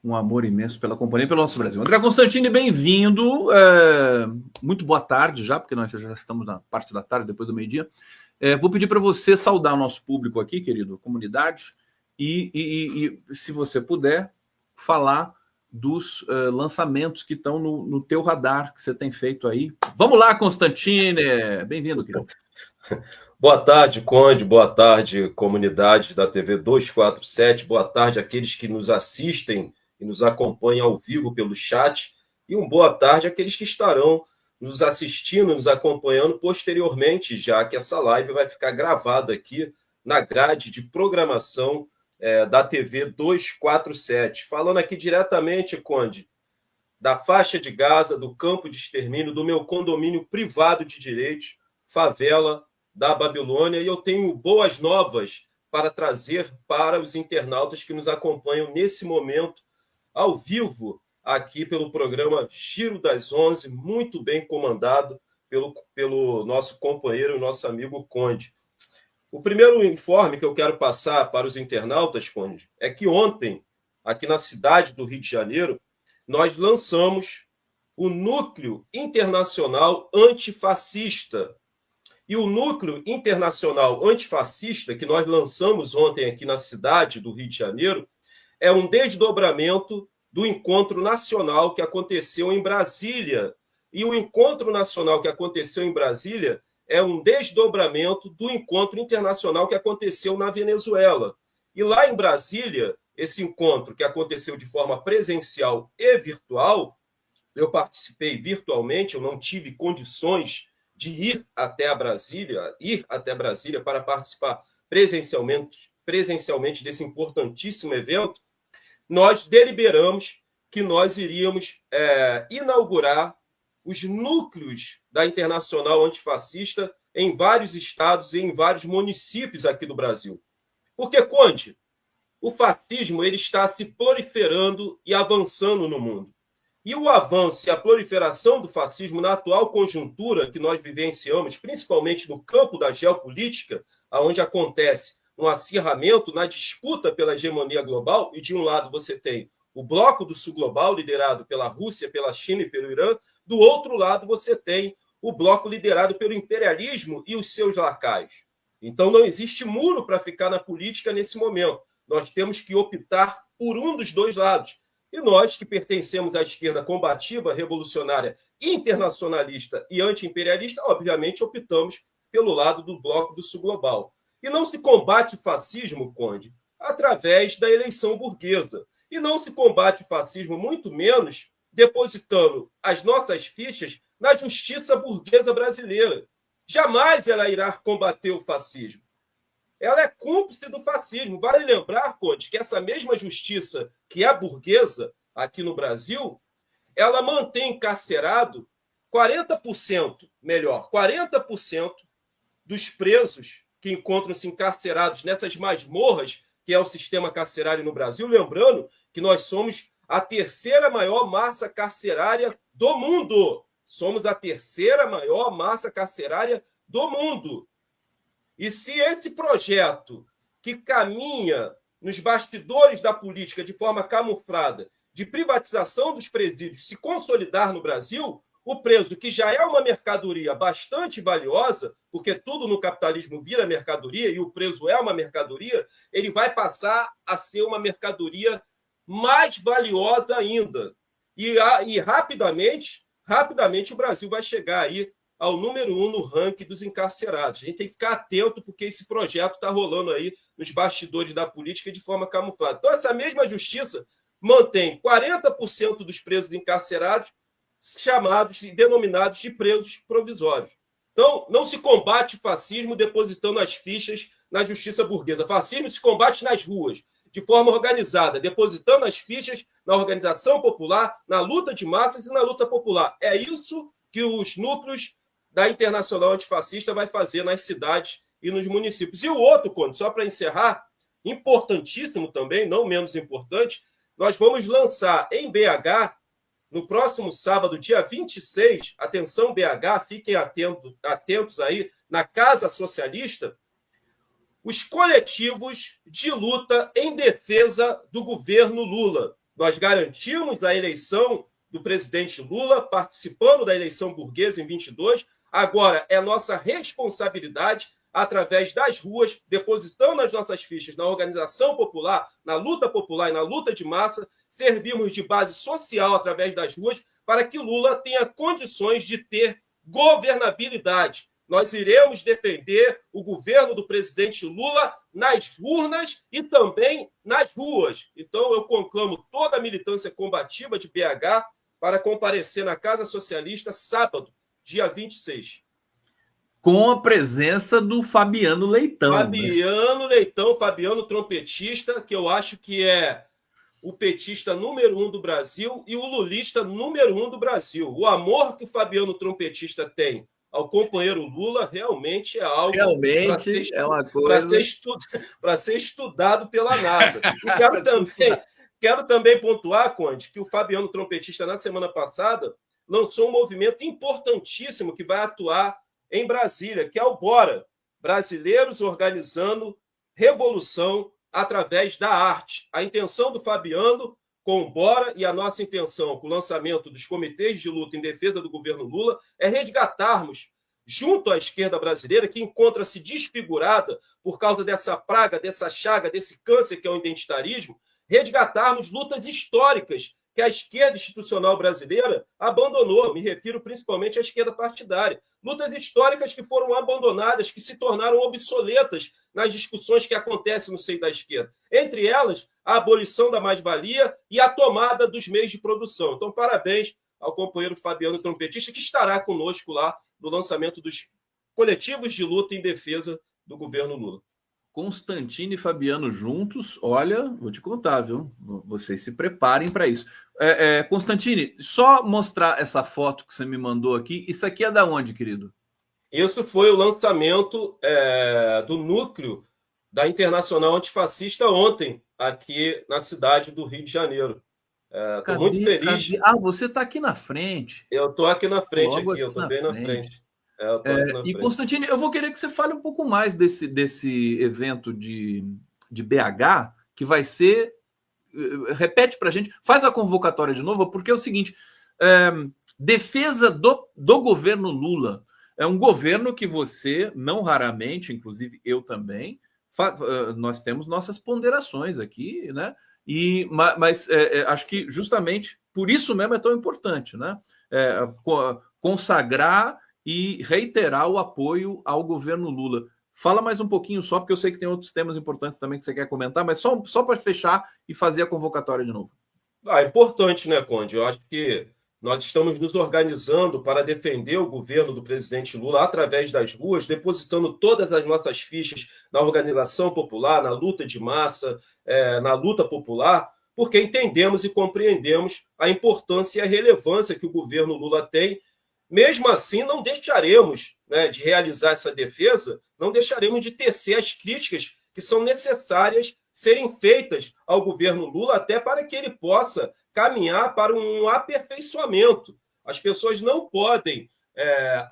um amor imenso pela companhia e pelo nosso Brasil. André Constantini, bem-vindo. Muito boa tarde já, porque nós já estamos na parte da tarde, depois do meio-dia. Vou pedir para você saudar o nosso público aqui, querido, comunidade, e se você puder, falar dos lançamentos que estão no teu radar, que você tem feito aí. Vamos lá, Constantini! Bem-vindo, querido. Boa tarde, Conde. Boa tarde, comunidade da TV 247. Boa tarde àqueles que nos assistem e nos acompanham ao vivo pelo chat. E boa tarde àqueles que estarão nos assistindo, nos acompanhando posteriormente, já que essa live vai ficar gravada aqui na grade de programação da TV 247. Falando aqui diretamente, Conde, da faixa de Gaza, do campo de extermínio, do meu condomínio privado de direitos, favela da Babilônia, e eu tenho boas novas para trazer para os internautas que nos acompanham nesse momento, ao vivo, aqui pelo programa Giro das 11, muito bem comandado pelo nosso companheiro, nosso amigo Conde. O primeiro informe que eu quero passar para os internautas, Conde, é que ontem, aqui na cidade do Rio de Janeiro, nós lançamos o Núcleo Internacional Antifascista. E o Núcleo Internacional Antifascista, que nós lançamos ontem aqui na cidade do Rio de Janeiro, é um desdobramento do encontro nacional que aconteceu em Brasília. E o encontro nacional que aconteceu em Brasília é um desdobramento do encontro internacional que aconteceu na Venezuela. E lá em Brasília, esse encontro que aconteceu de forma presencial e virtual, eu participei virtualmente, eu não tive condições de ir até Brasília para participar presencialmente desse importantíssimo evento. Nós deliberamos que nós iríamos inaugurar os núcleos da Internacional Antifascista em vários estados e em vários municípios aqui do Brasil. Porque, Conde, o fascismo ele está se proliferando e avançando no mundo. E o avanço e a proliferação do fascismo na atual conjuntura que nós vivenciamos, principalmente no campo da geopolítica, onde acontece um acirramento na disputa pela hegemonia global, e de um lado você tem o bloco do sul global, liderado pela Rússia, pela China e pelo Irã, do outro lado você tem o bloco liderado pelo imperialismo e os seus lacaios. Então não existe muro para ficar na política nesse momento. Nós temos que optar por um dos dois lados. E nós, que pertencemos à esquerda combativa, revolucionária, internacionalista e anti-imperialista, obviamente optamos pelo lado do bloco do sul global. E não se combate fascismo, Conde, através da eleição burguesa. E não se combate fascismo, muito menos, depositando as nossas fichas na justiça burguesa brasileira. Jamais ela irá combater o fascismo. Ela é cúmplice do fascismo. Vale lembrar, Conde, que essa mesma justiça que é burguesa aqui no Brasil, ela mantém encarcerado 40% dos presos que encontram-se encarcerados nessas masmorras que é o sistema carcerário no Brasil. Lembrando que nós somos a terceira maior massa carcerária do mundo. Somos a terceira maior massa carcerária do mundo. E se esse projeto que caminha nos bastidores da política de forma camuflada, de privatização dos presídios, se consolidar no Brasil, o preso, que já é uma mercadoria bastante valiosa, porque tudo no capitalismo vira mercadoria e o preso é uma mercadoria, ele vai passar a ser uma mercadoria mais valiosa ainda. E rapidamente o Brasil vai chegar aí ao número 1 no ranking dos encarcerados. A gente tem que ficar atento, porque esse projeto está rolando aí nos bastidores da política de forma camuflada. Então, essa mesma justiça mantém 40% dos presos encarcerados chamados e denominados de presos provisórios. Então, não se combate fascismo depositando as fichas na justiça burguesa. Fascismo se combate nas ruas, de forma organizada, depositando as fichas na organização popular, na luta de massas e na luta popular. É isso que os núcleos da Internacional Antifascista vai fazer nas cidades e nos municípios. E o outro, Conde, só para encerrar, importantíssimo também, não menos importante, nós vamos lançar em BH, no próximo sábado, dia 26, atenção BH, fiquem atentos aí, na Casa Socialista, os coletivos de luta em defesa do governo Lula. Nós garantimos a eleição do presidente Lula, participando da eleição burguesa em 22. Agora, é nossa responsabilidade, através das ruas, depositando as nossas fichas na organização popular, na luta popular e na luta de massa, servirmos de base social através das ruas para que Lula tenha condições de ter governabilidade. Nós iremos defender o governo do presidente Lula nas urnas e também nas ruas. Então, eu conclamo toda a militância combativa de BH para comparecer na Casa Socialista sábado, dia 26. Com a presença do Fabiano Leitão. Fabiano Leitão, Fabiano trompetista, que eu acho que é o petista número 1 do Brasil e o lulista número 1 do Brasil. O amor que o Fabiano trompetista tem ao companheiro Lula realmente é algo para ser estudado pela NASA. E quero também pontuar, Conde, que o Fabiano trompetista, na semana passada, lançou um movimento importantíssimo que vai atuar em Brasília, que é o Bora, Brasileiros Organizando Revolução através da arte. A intenção do Fabiano com o Bora e a nossa intenção com o lançamento dos comitês de luta em defesa do governo Lula é resgatarmos, junto à esquerda brasileira, que encontra-se desfigurada por causa dessa praga, dessa chaga, desse câncer que é o identitarismo, resgatarmos lutas históricas que a esquerda institucional brasileira abandonou. Me refiro principalmente à esquerda partidária. Lutas históricas que foram abandonadas, que se tornaram obsoletas nas discussões que acontecem no seio da esquerda. Entre elas, a abolição da mais-valia e a tomada dos meios de produção. Então, parabéns ao companheiro Fabiano trompetista, que estará conosco lá no lançamento dos coletivos de luta em defesa do governo Lula. Constantino e Fabiano juntos, olha, vou te contar, viu? Vocês se preparem para isso. Constantino, só mostrar essa foto que você me mandou aqui. Isso aqui é da onde, querido? Isso foi o lançamento do núcleo da Antifascista ontem, aqui na cidade do Rio de Janeiro. Estou muito feliz. Ah, você está aqui na frente. Eu estou aqui na frente, eu estou bem na frente. E, Constantino, eu vou querer que você fale um pouco mais desse evento de BH, que vai ser... Repete para a gente, faz a convocatória de novo, porque é o seguinte, defesa do governo Lula. É um governo que você, não raramente, inclusive eu também, nós temos nossas ponderações aqui, né? Mas acho que justamente por isso mesmo é tão importante, né? Consagrar e reiterar o apoio ao governo Lula. Fala mais um pouquinho só, porque eu sei que tem outros temas importantes também que você quer comentar, mas só para fechar e fazer a convocatória de novo. É importante, né, Conde? Eu acho que nós estamos nos organizando para defender o governo do presidente Lula através das ruas, depositando todas as nossas fichas na organização popular, na luta de massa, na luta popular, porque entendemos e compreendemos a importância e a relevância que o governo Lula tem. Mesmo assim, não deixaremos, né, de realizar essa defesa, não deixaremos de tecer as críticas que são necessárias serem feitas ao governo Lula, até para que ele possa caminhar para um aperfeiçoamento. As pessoas não podem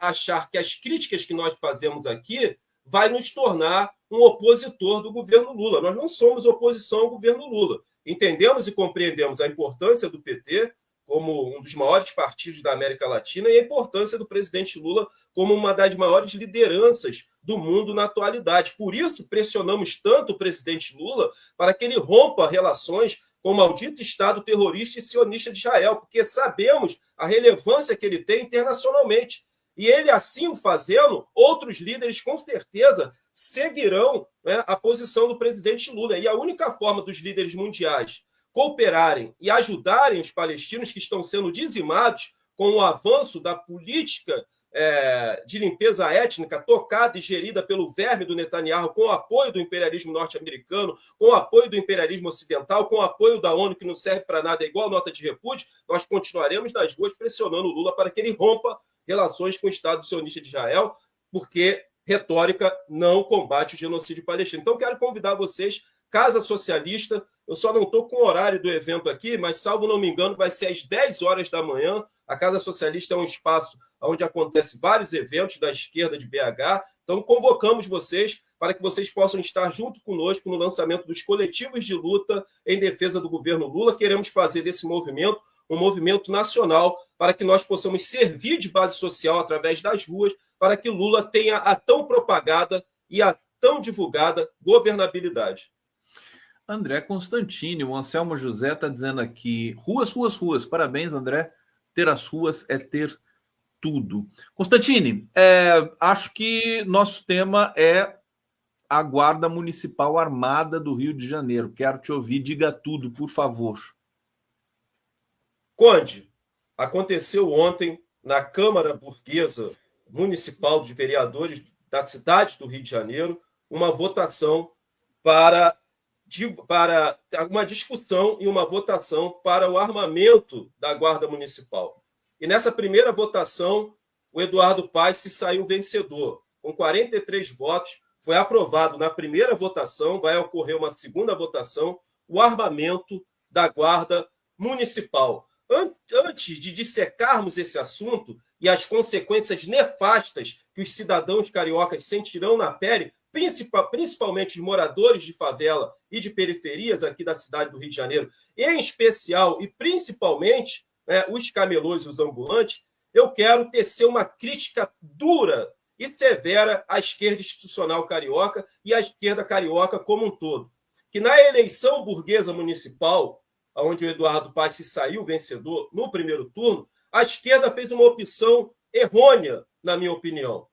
achar que as críticas que nós fazemos aqui vai nos tornar um opositor do governo Lula. Nós não somos oposição ao governo Lula. Entendemos e compreendemos a importância do PT como um dos maiores partidos da América Latina e a importância do presidente Lula como uma das maiores lideranças do mundo na atualidade. Por isso, pressionamos tanto o presidente Lula para que ele rompa relações com o maldito Estado terrorista e sionista de Israel, porque sabemos a relevância que ele tem internacionalmente. E ele, assim o fazendo, outros líderes, com certeza, seguirão, né, a posição do presidente Lula. E a única forma dos líderes mundiais cooperarem e ajudarem os palestinos que estão sendo dizimados com o avanço da política de limpeza étnica tocada e gerida pelo verme do Netanyahu, com o apoio do imperialismo norte-americano, com o apoio do imperialismo ocidental, com o apoio da ONU, que não serve para nada, é igual nota de repúdio, nós continuaremos nas ruas pressionando o Lula para que ele rompa relações com o Estado sionista de Israel, porque retórica não combate o genocídio palestino. Então, quero convidar vocês, Casa Socialista, eu só não estou com o horário do evento aqui, mas, salvo não me engano, vai ser às 10 horas da manhã. A Casa Socialista é um espaço onde acontecem vários eventos da esquerda de BH. Então, convocamos vocês para que vocês possam estar junto conosco no lançamento dos coletivos de luta em defesa do governo Lula. Queremos fazer desse movimento um movimento nacional para que nós possamos servir de base social através das ruas, para que Lula tenha a tão propagada e a tão divulgada governabilidade. André Constantini, o Anselmo José está dizendo aqui: ruas, ruas, ruas. Parabéns, André. Ter as ruas é ter tudo. Constantini, acho que nosso tema é a Guarda Municipal Armada do Rio de Janeiro. Quero te ouvir, diga tudo, por favor. Conde, aconteceu ontem na Câmara Burguesa Municipal de Vereadores da cidade do Rio de Janeiro uma votação para uma discussão e uma votação para o armamento da Guarda Municipal. E nessa primeira votação, o Eduardo Paes se saiu vencedor. Com 43 votos, foi aprovado na primeira votação, vai ocorrer uma segunda votação, o armamento da Guarda Municipal. Antes de dissecarmos esse assunto e as consequências nefastas que os cidadãos cariocas sentirão na pele, principalmente os moradores de favela e de periferias aqui da cidade do Rio de Janeiro, em especial e principalmente os camelôs e os ambulantes, eu quero tecer uma crítica dura e severa à esquerda institucional carioca e à esquerda carioca como um todo. Que na eleição burguesa municipal, onde o Eduardo Paes se saiu vencedor no primeiro turno, a esquerda fez uma opção errônea, na minha opinião.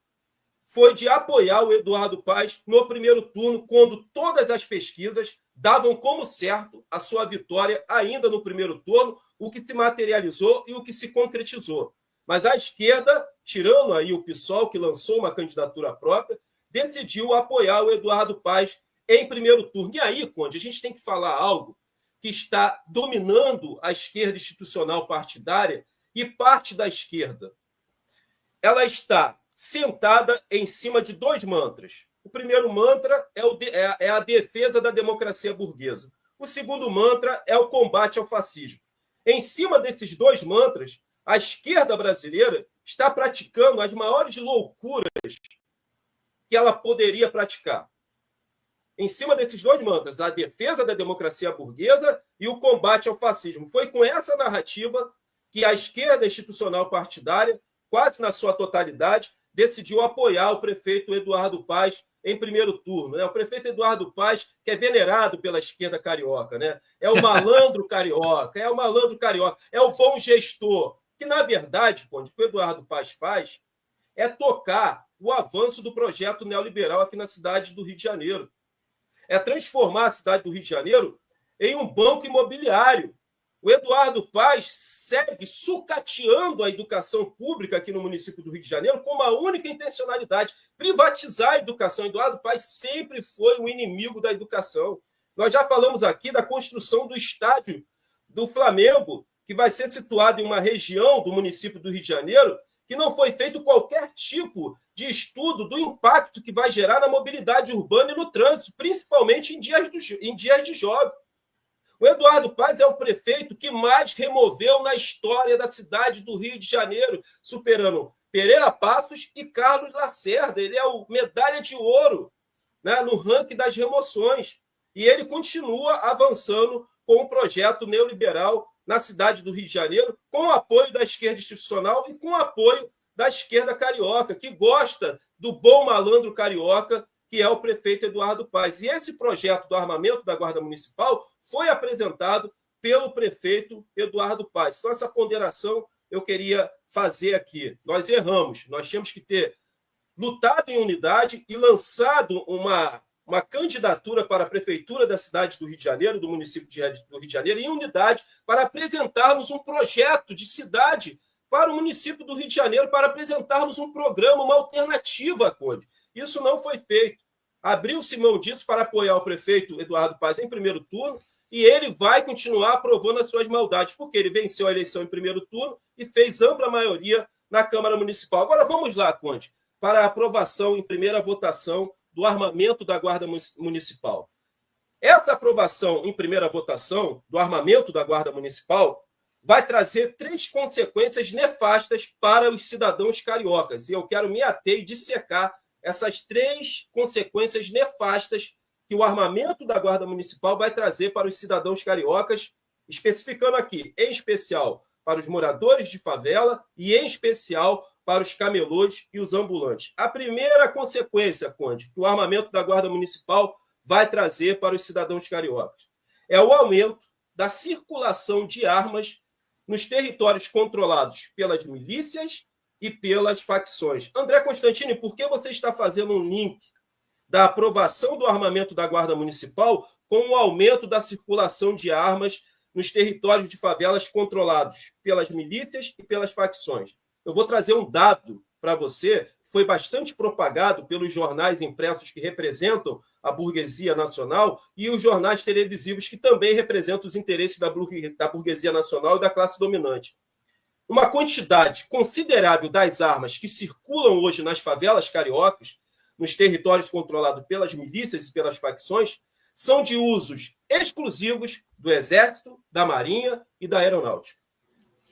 Foi de apoiar o Eduardo Paes no primeiro turno, quando todas as pesquisas davam como certo a sua vitória ainda no primeiro turno, o que se materializou e o que se concretizou. Mas a esquerda, tirando aí o PSOL, que lançou uma candidatura própria, decidiu apoiar o Eduardo Paes em primeiro turno. E aí, Conde, a gente tem que falar algo que está dominando a esquerda institucional partidária e parte da esquerda. Ela está sentada em cima de dois mantras. O primeiro mantra é a defesa da democracia burguesa. O segundo mantra é o combate ao fascismo. Em cima desses dois mantras, a esquerda brasileira está praticando as maiores loucuras que ela poderia praticar. Em cima desses dois mantras, a defesa da democracia burguesa e o combate ao fascismo. Foi com essa narrativa que a esquerda institucional partidária, quase na sua totalidade, decidiu apoiar o prefeito Eduardo Paes em primeiro turno. O prefeito Eduardo Paes, que é venerado pela esquerda carioca, é o malandro carioca, é o bom gestor, que, na verdade, o que o Eduardo Paes faz é tocar o avanço do projeto neoliberal aqui na cidade do Rio de Janeiro. É transformar a cidade do Rio de Janeiro em um banco imobiliário. O Eduardo Paes segue sucateando a educação pública aqui no município do Rio de Janeiro com uma única intencionalidade: privatizar a educação. Eduardo Paes sempre foi o inimigo da educação. Nós já falamos aqui da construção do estádio do Flamengo, que vai ser situado em uma região do município do Rio de Janeiro, que não foi feito qualquer tipo de estudo do impacto que vai gerar na mobilidade urbana e no trânsito, principalmente em dias de jogos. O Eduardo Paes é o prefeito que mais removeu na história da cidade do Rio de Janeiro, superando Pereira Passos e Carlos Lacerda. Ele é o medalha de ouro, no ranking das remoções. E ele continua avançando com o projeto neoliberal na cidade do Rio de Janeiro, com o apoio da esquerda institucional e com o apoio da esquerda carioca, que gosta do bom malandro carioca, que é o prefeito Eduardo Paes. E esse projeto do armamento da Guarda Municipal foi apresentado pelo prefeito Eduardo Paes. Então, essa ponderação eu queria fazer aqui. Nós erramos, nós tínhamos que ter lutado em unidade e lançado uma candidatura para a prefeitura da cidade do Rio de Janeiro, do município do Rio de Janeiro, em unidade, para apresentarmos um projeto de cidade para o município do Rio de Janeiro, para apresentarmos um programa, uma alternativa à Conde. Isso não foi feito. Abriu-se mão disso para apoiar o prefeito Eduardo Paes em primeiro turno, e ele vai continuar aprovando as suas maldades, porque ele venceu a eleição em primeiro turno e fez ampla maioria na Câmara Municipal. Agora vamos lá, Conde, para a aprovação em primeira votação do armamento da Guarda Municipal. Essa aprovação em primeira votação do armamento da Guarda Municipal vai trazer 3 consequências nefastas para os cidadãos cariocas, e eu quero me ater e dissecar essas 3 consequências nefastas que o armamento da Guarda Municipal vai trazer para os cidadãos cariocas, especificando aqui, em especial, para os moradores de favela e, em especial, para os camelôs e os ambulantes. A primeira consequência, Conde, que o armamento da Guarda Municipal vai trazer para os cidadãos cariocas é o aumento da circulação de armas nos territórios controlados pelas milícias e pelas facções. André Constantini, por que você está fazendo um link da aprovação do armamento da Guarda Municipal com o aumento da circulação de armas nos territórios de favelas controlados pelas milícias e pelas facções? Eu vou trazer um dado para você, que foi bastante propagado pelos jornais impressos que representam a burguesia nacional e os jornais televisivos que também representam os interesses da burguesia nacional e da classe dominante. Uma quantidade considerável das armas que circulam hoje nas favelas cariocas, nos territórios controlados pelas milícias e pelas facções, são de usos exclusivos do Exército, da Marinha e da Aeronáutica.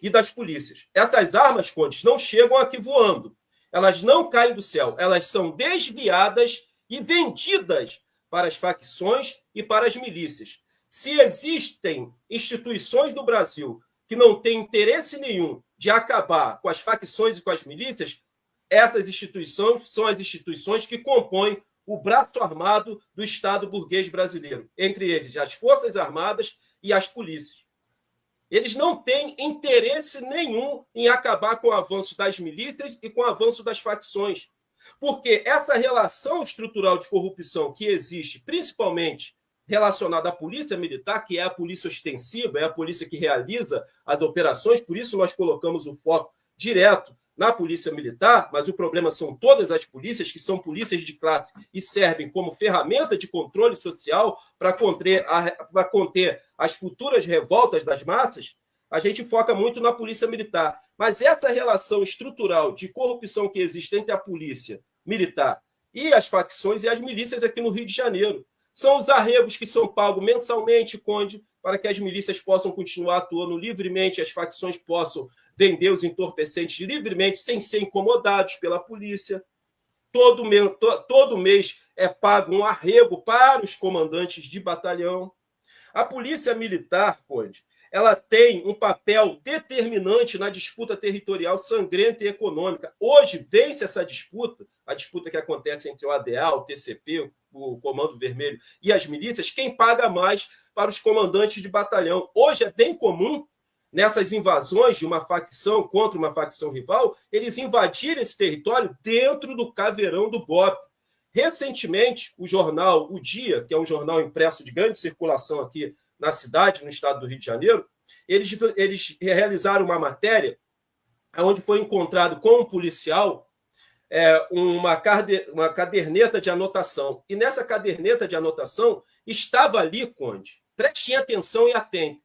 E das polícias. Essas armas, Condes, não chegam aqui voando. Elas não caem do céu. Elas são desviadas e vendidas para as facções e para as milícias. Se existem instituições no Brasil que não têm interesse nenhum de acabar com as facções e com as milícias, essas instituições são as instituições que compõem o braço armado do Estado burguês brasileiro, entre eles as Forças Armadas e as polícias. Eles não têm interesse nenhum em acabar com o avanço das milícias e com o avanço das facções, porque essa relação estrutural de corrupção que existe, principalmente relacionada à polícia militar, que é a polícia ostensiva, é a polícia que realiza as operações, por isso nós colocamos o foco direto na polícia militar, mas o problema são todas as polícias, que são polícias de classe e servem como ferramenta de controle social para conter as futuras revoltas das massas. A gente foca muito na polícia militar. Mas essa relação estrutural de corrupção que existe entre a polícia militar e as facções e as milícias aqui no Rio de Janeiro são os arregos que são pagos mensalmente, Conde, para que as milícias possam continuar atuando livremente, as facções possam vender os entorpecentes livremente, sem ser incomodados pela polícia. Todo mês é pago um arrego para os comandantes de batalhão. A polícia militar, Conde, ela tem um papel determinante na disputa territorial sangrenta e econômica. Hoje vence essa disputa, a disputa que acontece entre o ADA, o TCP, o Comando Vermelho e as milícias, quem paga mais para os comandantes de batalhão. Hoje é bem comum, nessas invasões de uma facção contra uma facção rival, eles invadirem esse território dentro do caveirão do BOPE. Recentemente, o jornal O Dia, que é um jornal impresso de grande circulação aqui na cidade, no estado do Rio de Janeiro, eles realizaram uma matéria onde foi encontrado com um policial uma caderneta de anotação. E nessa caderneta de anotação estava ali, Conde, prestem atenção e atentem,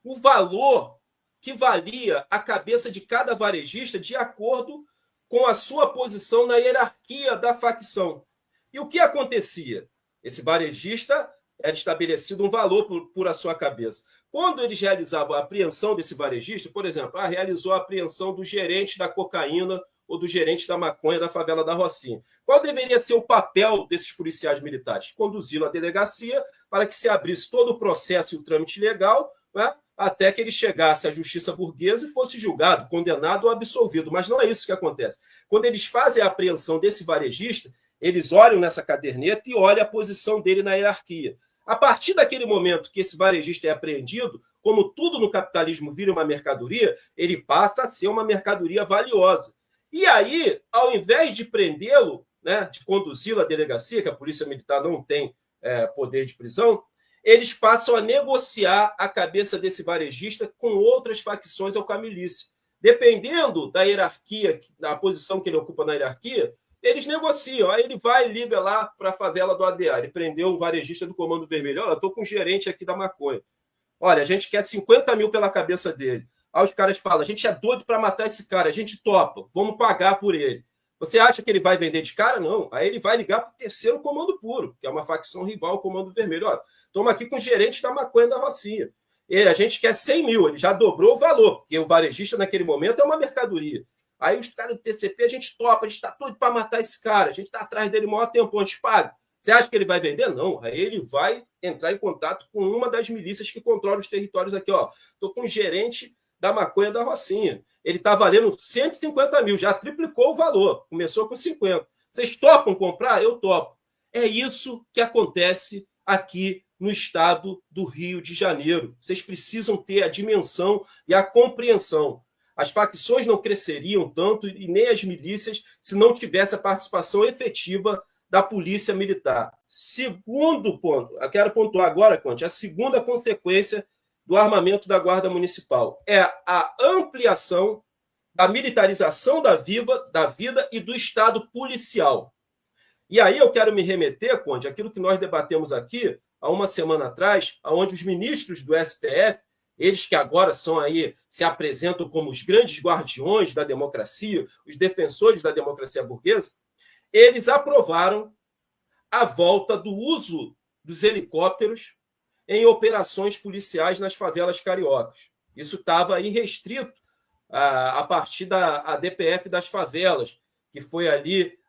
o valor que valia a cabeça de cada varejista de acordo com a sua posição na hierarquia da facção. E o que acontecia? Esse varejista era estabelecido um valor por a sua cabeça. Quando eles realizavam a apreensão desse varejista, por exemplo, realizou a apreensão do gerente da cocaína ou do gerente da maconha da favela da Rocinha. Qual deveria ser o papel desses policiais militares? Conduzi-lo à delegacia para que se abrisse todo o processo e o trâmite legal, né, até que ele chegasse à justiça burguesa e fosse julgado, condenado ou absolvido. Mas não é isso que acontece. Quando eles fazem a apreensão desse varejista, eles olham nessa caderneta e olham a posição dele na hierarquia. A partir daquele momento que esse varejista é apreendido, como tudo no capitalismo vira uma mercadoria, ele passa a ser uma mercadoria valiosa. E aí, ao invés de prendê-lo, né, de conduzi-lo à delegacia, que a polícia militar não tem poder de prisão, eles passam a negociar a cabeça desse varejista com outras facções ou com a milícia. Dependendo da hierarquia, da posição que ele ocupa na hierarquia, eles negociam. Aí ele vai e liga lá para a favela do ADA. Ele prendeu um varejista do Comando Vermelho. Olha, estou com um gerente aqui da maconha. Olha, a gente quer 50 mil pela cabeça dele. Aí os caras falam, a gente é doido para matar esse cara, a gente topa, vamos pagar por ele. Você acha que ele vai vender de cara? Não. Aí ele vai ligar para o terceiro Comando Puro, que é uma facção rival ao Comando Vermelho. Olha, estamos aqui com o gerente da maconha da Rocinha. A gente quer 100 mil, ele já dobrou o valor, porque o varejista naquele momento é uma mercadoria. Aí os caras do TCP, a gente topa, a gente está tudo para matar esse cara, a gente está atrás dele o maior tempo, a gente paga. Você acha que ele vai vender? Não. Aí ele vai entrar em contato com uma das milícias que controla os territórios aqui. Estou com o gerente da maconha da Rocinha. Ele está valendo 150 mil, já triplicou o valor. Começou com 50. Vocês topam comprar? Eu topo. É isso que acontece aqui no estado do Rio de Janeiro. Vocês precisam ter a dimensão e a compreensão. As facções não cresceriam tanto e nem as milícias se não tivesse a participação efetiva da polícia militar. Segundo ponto, eu quero pontuar agora, Conte, a segunda consequência do armamento da Guarda Municipal é a ampliação da militarização da vida e do Estado policial. E aí eu quero me remeter, Conde, àquilo que nós debatemos aqui há uma semana atrás, onde os ministros do STF, eles que agora são aí, se apresentam como os grandes guardiões da democracia, os defensores da democracia burguesa, eles aprovaram a volta do uso dos helicópteros em operações policiais nas favelas cariocas. Isso estava aí restrito a partir da DPF das favelas, que foi ali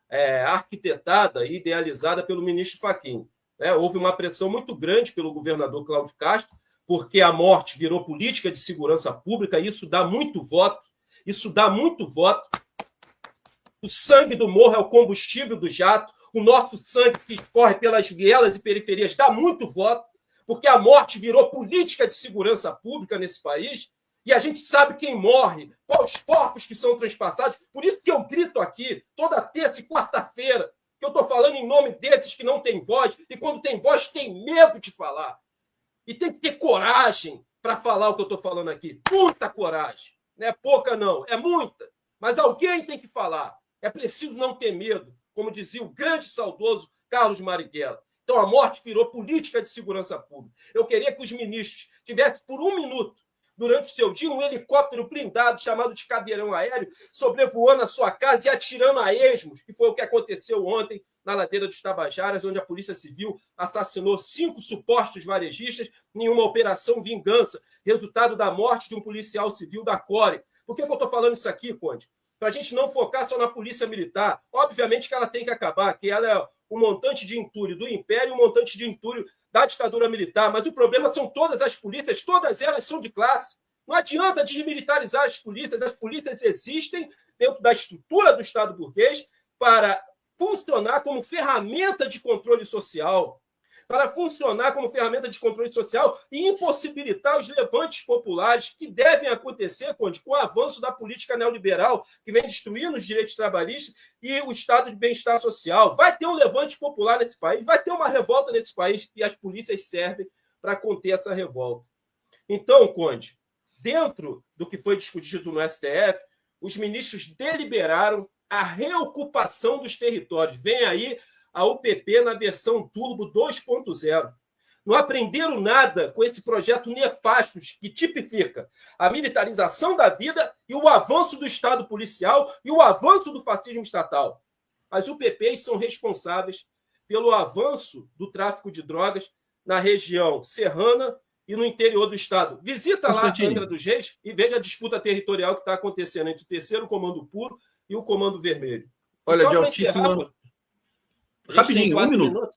arquitetada e idealizada pelo ministro Fachin. Houve uma pressão muito grande pelo governador Cláudio Castro, porque a morte virou política de segurança pública, e isso dá muito voto. O sangue do morro é o combustível do jato. O nosso sangue que corre pelas vielas e periferias dá muito voto, porque a morte virou política de segurança pública nesse país. E a gente sabe quem morre, quais corpos que são transpassados. Por isso que eu grito aqui, toda terça e quarta-feira, que eu estou falando em nome desses que não têm voz, e quando tem voz, tem medo de falar. E tem que ter coragem para falar o que eu estou falando aqui. Muita coragem. Não é pouca, não. É muita. Mas alguém tem que falar. É preciso não ter medo, como dizia o grande saudoso Carlos Marighella. Então a morte virou política de segurança pública. Eu queria que os ministros tivessem por um minuto, durante o seu dia, um helicóptero blindado chamado de caveirão aéreo sobrevoando a sua casa e atirando a esmos, que foi o que aconteceu ontem na ladeira dos Tabajaras, onde a Polícia Civil assassinou 5 supostos varejistas em uma operação vingança, resultado da morte de um policial civil da CORE. Por que eu estou falando isso aqui, Conde? Para a gente não focar só na polícia militar. Obviamente que ela tem que acabar, que ela é o montante de entulho do Império e o montante de entulho da ditadura militar. Mas o problema são todas as polícias, todas elas são de classe. Não adianta desmilitarizar as polícias existem dentro da estrutura do Estado burguês para funcionar como ferramenta de controle social, e impossibilitar os levantes populares que devem acontecer, com o avanço da política neoliberal, que vem destruindo os direitos trabalhistas e o estado de bem-estar social. Vai ter um levante popular nesse país, vai ter uma revolta nesse país, e as polícias servem para conter essa revolta. Então, Conde, dentro do que foi discutido no STF, os ministros deliberaram a reocupação dos territórios. Vem aí a UPP na versão Turbo 2.0. Não aprenderam nada com esse projeto nefasto que tipifica a militarização da vida e o avanço do Estado policial e o avanço do fascismo estatal. As UPPs são responsáveis pelo avanço do tráfico de drogas na região serrana e no interior do Estado. Visita lá a Angra dos Reis e veja a disputa territorial que está acontecendo entre o 3º Comando Puro e o Comando Vermelho. Olha, de altíssima... Rapidinho, 1 minuto.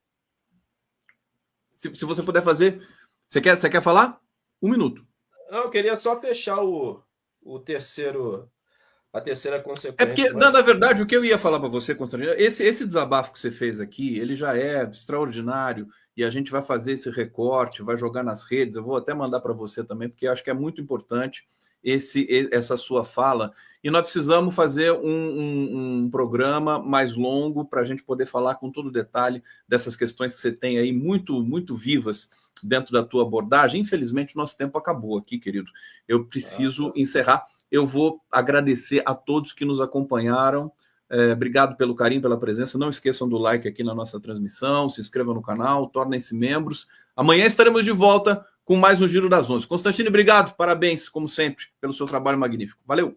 Se você puder fazer... Você quer falar? 1 minuto. Não, eu queria só fechar a terceira consequência. É porque, na verdade, o que eu ia falar para você, Constantino, esse desabafo que você fez aqui, ele já é extraordinário, e a gente vai fazer esse recorte, vai jogar nas redes, eu vou até mandar para você também, porque eu acho que é muito importante essa sua fala, e nós precisamos fazer um programa mais longo para a gente poder falar com todo detalhe dessas questões que você tem aí muito, muito vivas dentro da tua abordagem. Infelizmente, o nosso tempo acabou aqui, querido. Eu preciso encerrar. Eu vou agradecer a todos que nos acompanharam. Obrigado pelo carinho, pela presença. Não esqueçam do like aqui na nossa transmissão, se inscrevam no canal, tornem-se membros. Amanhã estaremos de volta com mais um Giro das 11. Constantino, obrigado, parabéns, como sempre, pelo seu trabalho magnífico. Valeu!